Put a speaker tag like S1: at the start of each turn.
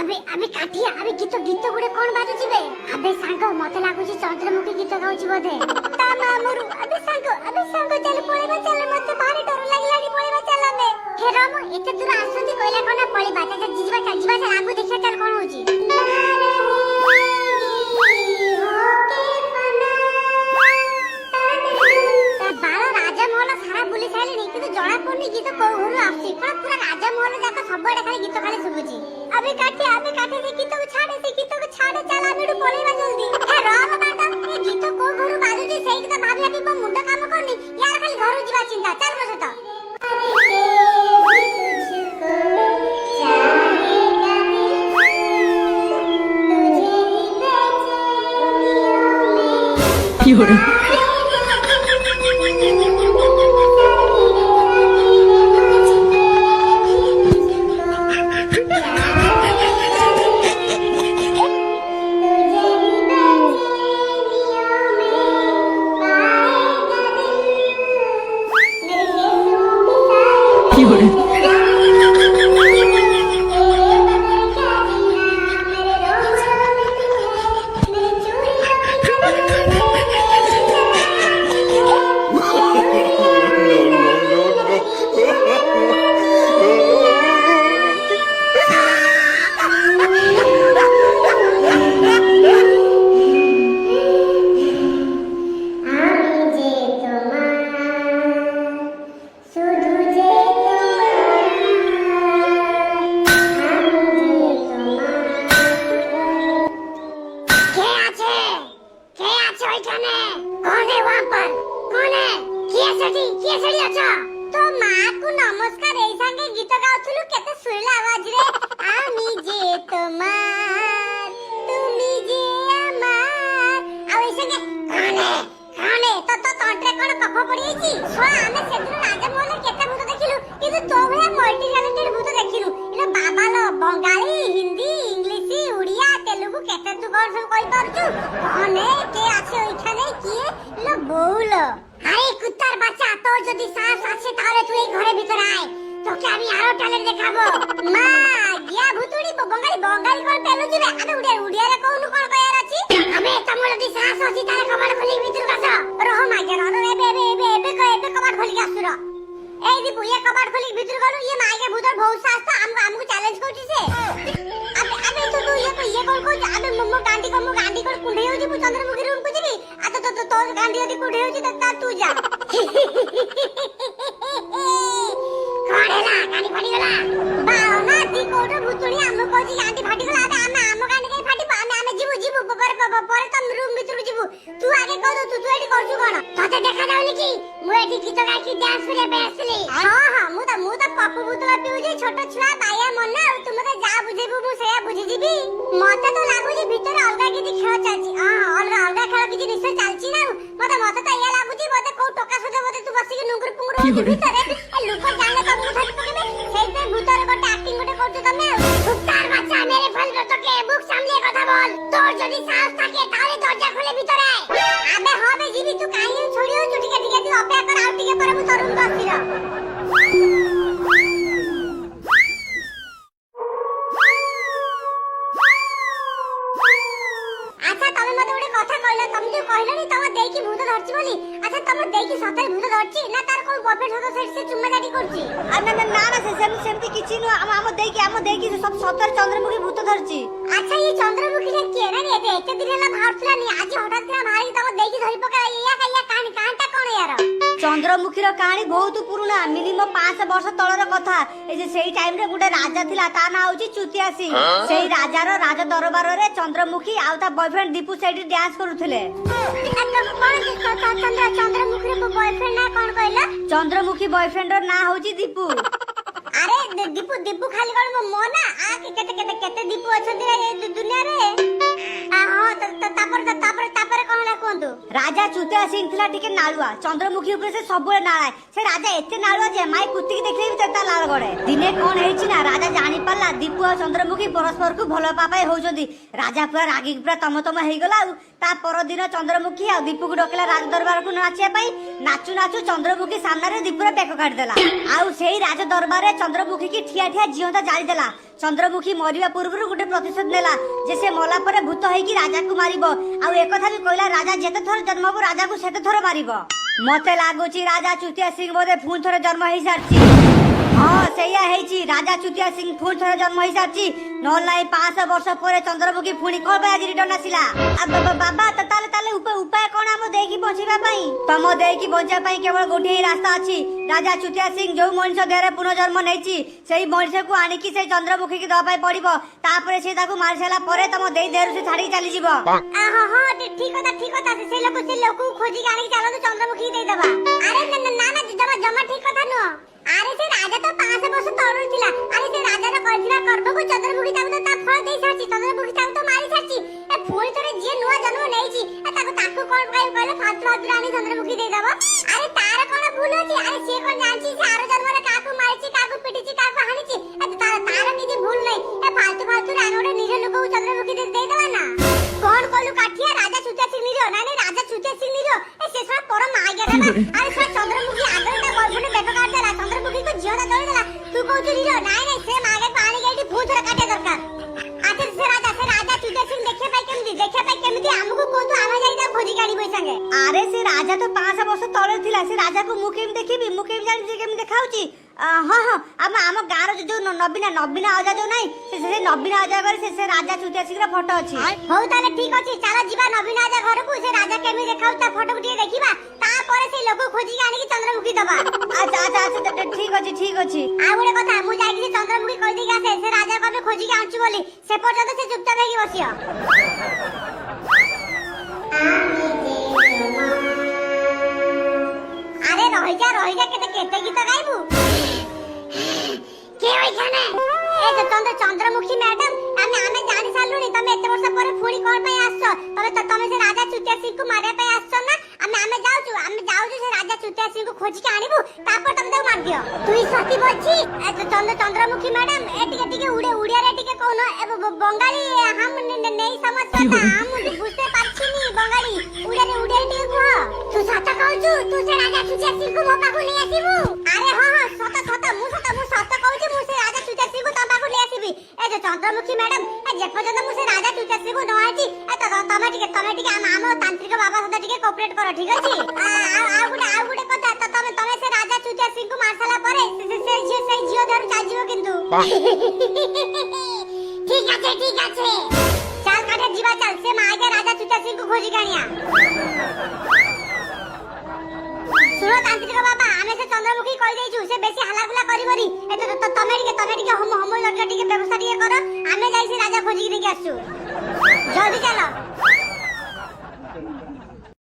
S1: আবে আবে কাঠিয়া আবে গীত গীত গুড়ে কোন বাজুছি বে আবে সাঙ্গ মতে লাগুছি চন্দ্রমুখী গীত গাউছি বোধে তা মামুরু আবে সাঙ্গ চাল পড়েবা চাল মতে ভারি ডর লাগিলানি পড়েবা চাল বে হে রাম এতে দূর আসନ୍ତି কইলা কোনা পড়িবা তা জিবা চাল আগু দেখিয়া চাল কোন হউছি জଣା পড়নি গীত কোউ ঘরু আসছি পুরা রাজা মহল যাক সবড়ে খালি গীত খালি শুভুছি আবে কাঠি সে গীতକୁ ছাড়ে চাল আমি একটু পড়িবা জলদি হে রম ম্যাডাম এই গীত কোউ ঘরু বাজুছি সেই গীত ভাবি ভাবি মো মুন্ড কাম করনি ইয়ার খালি ঘরু ଯିବା চিন্তা চাল বসে তো
S2: কি হলো কি হলো তো মা কু নমস্কার এই সঙ্গে গীত গাউথুলু কেতে সুরিলা আওয়াজ রে আমি যে তোমার তুমি যে আমার আর এই সঙ্গে কানে তো তন্ত্রে কোন কফ পড়িয়েছি সোয়া আমি সেদিন রাজা মহলে কেতে ভূত দেখিলু কিন্তু তো ভয়া মাল্টি ট্যালেন্টেড ভূত দেখিলু এলা বাবালো বঙ্গালী হিন্দি ইংলিশ উড়িয়া তেলুগু কেতে তু কোন সব কই পারছু কানে কে আছে ওইখানে কি এলা বউলো আরে কুত্তার বাচ্চা তো যদি সাহস আছে তাহলে তুই এই ঘরের ভিতর আয় তোকে আমি আরো ট্যালেন্ট দেখাবো মা গিয়া ভুতুড়ি বঙ্গালী কোন পেলু জিবে আবে উড়িয়ারে কোন কোন কয়ার আছে আবে তমর যদি সাহস আছে তাহলে কবাট খুলি ভিতর কাছ রহ মা গে রহ এবে কবাট খুলি আসুর এই দীপু ইয়ে কবাট খুলি ভিতর গলু ইয়ে মাইকে ভুতর বহুত সাহস তো আমগু চ্যালেঞ্জ করছিছে আবে তো ইয়ে কোন আবে মম্মো গান্ডি কোন কুঁড়ে হউছি মু চন্দ্রমুখী রুম কু জিবি তো গান্ডি যদি কুঁড়ে হউছি তা তু যা গান্ডি ফাটি গলা বাও না দি কোটো ভুতুড়ি আমু কইছি গান্ডি ফাটি গলা আবে আমু গান্ডি কাই ফাটিবা আমি জিবু পরে তম রুম ভিতর জিবু তুই আগে কও তুই এটি করছু কোন তোতে দেখা যাউনি কি মু এটি গীত গাইছি ডান্স করে বেসলি হ্যাঁ মু তো পপু ভুতুলা পিউজি ছোট ছুয়া বায়া মন না তুমি তো যা বুঝিবু মু সেয়া বুঝি দিবি মতে তো লাগুছি ভিতরে অলগা কিছু খেল চালছি অলগা খেল কিছু নিশ্চয় চালছি না মতে তো ইয়া লাগুছি মতে কো টকা সজা মতে তু বসিকি নুঙ্গুর পুঙ্গুর ভিতরে লোক জানলে তো মুখ ধরি পকেবে সেইতে ভিতরে গোটে অ্যাক্টিং গোটে করছো তুমি কুত্তার বাচ্চা মেরে ফেলবো তোকে বুক সামলিয়ে কথা বল তোর যদি সাহস থাকে তাহলে দরজা খুলে ভিতরে আবে হবে জিবি তুই কাইন ছড়িও ঠিক তুই অপেক্ষা কর আর টিকে পরে মু তরুণ বসিরা দেখি ভূত ধরছি বলি আচ্ছা তোমার দেখি সতের ভূত ধরছি না তার কোন বয়ফ্রেন্ড হতো সে চুম্মাচাটি করছি
S3: আর না সেমতি কিছু নয় আমো দেখি সব সতের চন্দ্রমুখী ভূত ধরছি
S1: আচ্ছা এই চন্দ্রমুখীটা কি না রে এতে দিন হলা ভাবছিলা নি আজ হঠাৎ করে ভাই তোমার দেখি ধরি পকা ইয়া কাহিনীটা কোন ইয়ার
S3: চন্দ্রমুখীর কাহিনী বহুত পুরুনা মিনিমম 5 বর্ষ তলর কথা এই যে সেই টাইম রে গুটে রাজা থিলা তা না হউছি চুতিয়া সিং সেই রাজা দরবারে চন্দ্রমুখী আউ তা বয়ফ্রেন্ড দীপু সেইটি ডান্স করুଥିଲେ
S1: চন্দ্রমুখীর বয়ফ্রেন্ড না কোন কইলা
S3: চন্দ্রমুখী বয়ফ্রেন্ডর না হউছি দীপু
S1: আরে দীপু খালি কোন মো না আ কেতে দীপু অছন্তি এই দুনিয়ারে তারপরে কোন না কোনটো
S3: রাজা চুতিয়া সিং থিলা টিকে নালুয়া চন্দ্রমুখী উপরে সে সবুরে নাড়ায় সে রাজা এতে নালুয়া যে মাই কুত্তিকি দেখলে भी তা লাল গড়ে দিনে কোন হেইছি না রাজা জানি পারলা দীপু আর চন্দ্রমুখী পরস্পরକୁ ଭଲ পাপাই হউଛନ୍ତି রাজা পুরা রাগি পুরা তম হেইগলা তা পরদিন চন্দ্রমুখী আর দীপুକୁ ডকেলা রাজ দরবারକୁ নাচিয়া পাই নাচু চন্দ্রমুখী সামনারে দীপুର বেକ কাটি দেলা ଆଉ সেই রাজ দরবারে চন্দ্রমুখী কি ঠিয়া জিয়ন্তা জালি দেলা ଚନ୍ଦ୍ରମୁଖୀ ମରିବା ପୂର୍ବରୁ ଗୋଟେ ପ୍ରତିଶୋଧ ନେଲା ଯେ ସେ ମଲା ପରେ ଭୂତ ହେଇକି ରାଜାକୁ ମାରିବ ଆଉ ଏକଥା ବି କହିଲା ରାଜା ଯେତେ ଥର ଜନ୍ମ ହବ ରାଜାକୁ ସେତେ ଥର ମାରିବ। ମତେ ଲାଗୁଛି ରାଜା ଚୁତିଆ ସିଂ ବୋଧେ ପୁଣି ଥରେ ଜନ୍ମ ହେଇସାରିଛି। ହଁ ସେଇଆ ହେଇଛି, ରାଜା ଚୁତିଆ ସିଂ ପୁଣି ଥରେ ଜନ୍ମ ହେଇସାରିଛି। ନହେଲେ ନାଇଁ 500 ବର୍ଷ ପରେ ଚନ୍ଦ୍ରମୁଖୀ ପୁଣି କଣ ପାଇଁ ଆଜି ରିଟର୍ନ ଆସିଲା? ବାବା ତାହେଲେ ଉପାୟ କଣ ଆମ ଦେଇକି ବଞ୍ଚିବା ପାଇଁ? ତମ ଦେଇକି ବଞ୍ଚିବା ପାଇଁ କେବଳ ଗୋଟିଏ ହିଁ ରାସ୍ତା ଅଛି। ରାଜା ଚୁତିଆ ସିଂ ଯୋଉ ମଣିଷ ଦେହରେ ପୁନର୍ଜନ୍ମ ନେଇଛି ସେଇ ମଣିଷକୁ ଆଣିକି ସେଇ ଚନ୍ଦ୍ରମୁଖୀକି ଦବା ପାଇଁ ପଡିବ। ତାପରେ ସେ ତାକୁ ମାରି ସାରିଲା ପରେ ତମ ଦେଇ ଦେହରୁ ସେ ଛାଡିକି ଚାଲିଯିବ।
S2: ହଁ ଠିକ କଥା ସେ ଲୋକକୁ ଖୋଜିକି ଆଣିକି ଚାଲନ୍ତୁ ଚନ୍ଦ୍ରମୁଖୀ ଦେଇଦବା। ଆରେ ନା ଜମା ଠିକ କଥା ନୁହଁ। ଆରେ ସେ ରାଜା ତ 500 ବର୍ଷ ତଳରୁ ଥିଲା। ଆରେ ସେ ରାଜାର କରିଥିବା କର୍ମକୁ ଚନ୍ଦ୍ରମୁଖୀ ତାକୁ ତା ଫଳ ଦେଇ ସାରିଛି। ଚନ୍ଦ୍ରମୁଖୀ ତାକୁ ତ ମାରି ସାରିଛି। ଏ ପୁଣି ଥରେ ଯିଏ ନୂଆ ଜନ୍ମ ନେଇଛି ତାକୁ କଣ କହିଲେ ଫାଲତୁ ଆଣି ଚନ୍ଦ୍ରମୁଖୀ ଦେଇଦବ? ଆରେ ତାର କଣ ଭୁଲ ଅଛି? ଆରେ ସିଏ କଣ ଜାଣିଛି ସେ ଆର ଜନ୍ମରେ କାହାକୁ ମାରିଛି, କାହାକୁ ପିଟିଛି, କାହାକୁ ହାଣିଛି? ତାର କିଛି ଭୁଲ ନାହିଁ। ଏ ଫାଲତୁ ଆମେ ଗୋଟେ ନିଜ ଲୋକକୁ ଚନ୍ଦ୍ରମୁଖୀ ଦେଇଦବା ନା? କଣ କହିଲୁ କାଠିଆ? ରାଜା ଚୁତିଆ ସିଂ ନିର? ନାଇଁ ରାଜା ଚୁତିଆ ସିଂ ନିର? ଏ ସେ ସଳା ପର ମାଗିଆ ଦେବା। ଆରେ ସେ ଚନ୍ଦ୍ରମୁଖୀ ଆଗରେ ତା ବୟଫ୍ରେଣ୍ଡ ବେକ କାଟିଦେଲା, ଚନ୍ଦ୍ରମୁଖୀକୁ ଝିଅଟା ଦଳିଦେଲା। ତୁ କହୁଛୁ ନିର? ନାଇଁ ସେ ମାଗିଆକୁ ଆଣିକି ଏଇଠି ଭୂତ ଥରେ କାଟିବା ଦରକାର। ଆଚ୍ଛା ସେ ରାଜା ଚୁତିଆ ସିଂ ଦେଖିବା ପାଇଁ କେମିତି ଆମକୁ କୁହନ୍ତୁ, ଆମେ ଯାଇ ତାକୁ ଖୋଜିକି ଆଣିବୁ ଏଇ ସାଙ୍ଗେ।
S3: ଆରେ ସେ ରାଜା ତ 500 ବର୍ଷ ତଳେ ଥିଲା। ସେ ରାଜାକୁ ମୁଁ କେମିତି ଦେଖିବି? ମୁଁ କେମିତି ଜାଣିବି କେମିତି ଦେଖାଉଛି? ହଁ ଆମ ଗାଁର ଯୋଉ ନବୀନା ଅଜା ଯୋଉ ନାହିଁ ସେ ନବୀନା ଅଜା ଘରେ ସେ ରାଜା ଚୁତିଆ ସିଂର ଫଟୋ ଅଛି।
S2: ହଉ ତାହେଲେ ଠିକ ଅଛି, ଚାଲ ଯିବା ନବୀନା ଅଜା ଘରକୁ। ସେ ରାଜା କେମିତି ଦେଖାଉଛି ତା ଫଟୋକୁ ଟିକେ ଦେଖିବା। ତାପରେ ସେଇ ଲୋକ ଖୋଜିକି ଆଣିକି ଚନ୍ଦ୍ରମୁଖୀ ଦବା।
S3: ଆଚ୍ଛା ଠିକ ଅଛି।
S2: ଆଉ ଗୋଟେ କଥା, ମୁଁ ଯାଇକି ସେ ଚନ୍ଦ୍ରମୁଖୀ କହିଦେଇକି ଆସେ ସେ ରାଜାକୁ ଆମେ ଖୋଜିକି ଆଣୁଛୁ ବୋଲି। ସେ ପର୍ଯ୍ୟନ୍ତ ସେ ଚୁପଚାପ ହେଇକି ବସିବ। আরে রহিজা কেতে গীত গাইবু কে ওইখানে? এই যে চন্দ্রমুখী ম্যাডাম, আমি জানি সারলুনি তুমি এত বর্ষ পরে ফুড়ি কোন পাই আসছো। তুমি সে রাজা চুতিয়া সিংকু মারিয়া পাই আসছো না? আমি যাউছু সে রাজা চুতিয়া সিংকু খোঁজিকে আনিবু, তারপর তুমি তাকে মার দিও। তুই সত্যি বলছি? চন্দ্রমুখী ম্যাডাম এটিকে উড়িয়ারে টিকে কোন বঙ্গালী হাম নেই সমস্যাটা হাম বুঝতে পারছি নি। বঙ্গালী উড়িয়ারে টিকে কুহ। তুই সত কହୁଛୁ? তু সে রাজা চুতিয়া সিংকু মো পাখু নেই আসিবু? আরে হ্যাঁ সত মু সত কହୁছি। মু সে রাজা চুতিয়া সিংকু তম পাখু নেই আসিবি। এই যে চন্দ্রমুখী ম্যাডাম, যে পর্যন্ত মু সে রাজা চুতিয়া সিংকু ন আইছি তুমি টিকে আম তান্ত্রিক বাবা সাথে টিকে কোঅপারেট কর, ঠিক আছে? আর গুটে কথা, তুমি সে রাজা চুতিয়া সিংকু মারসালা পরে সেই ঝিও ধরে চাইজিব কিন্তু। ঠিক আছে চাল কাটে ଯିବା চাল। সে মাইকে রাজা চুতিয়া সিংকু খোঁজি কানিয়া। শুনো তান্ত্রিক বাবা, আমি সে চন্দ্রমুখী কই দেইছু সে বেশি হালাগুলা করিবনি। তুমি টিকে হোম টিকে ব্যবস্থা টিকে করো। আমি যাইছি রাজা খোঁজি দেখি আসছু। জলদি চলো।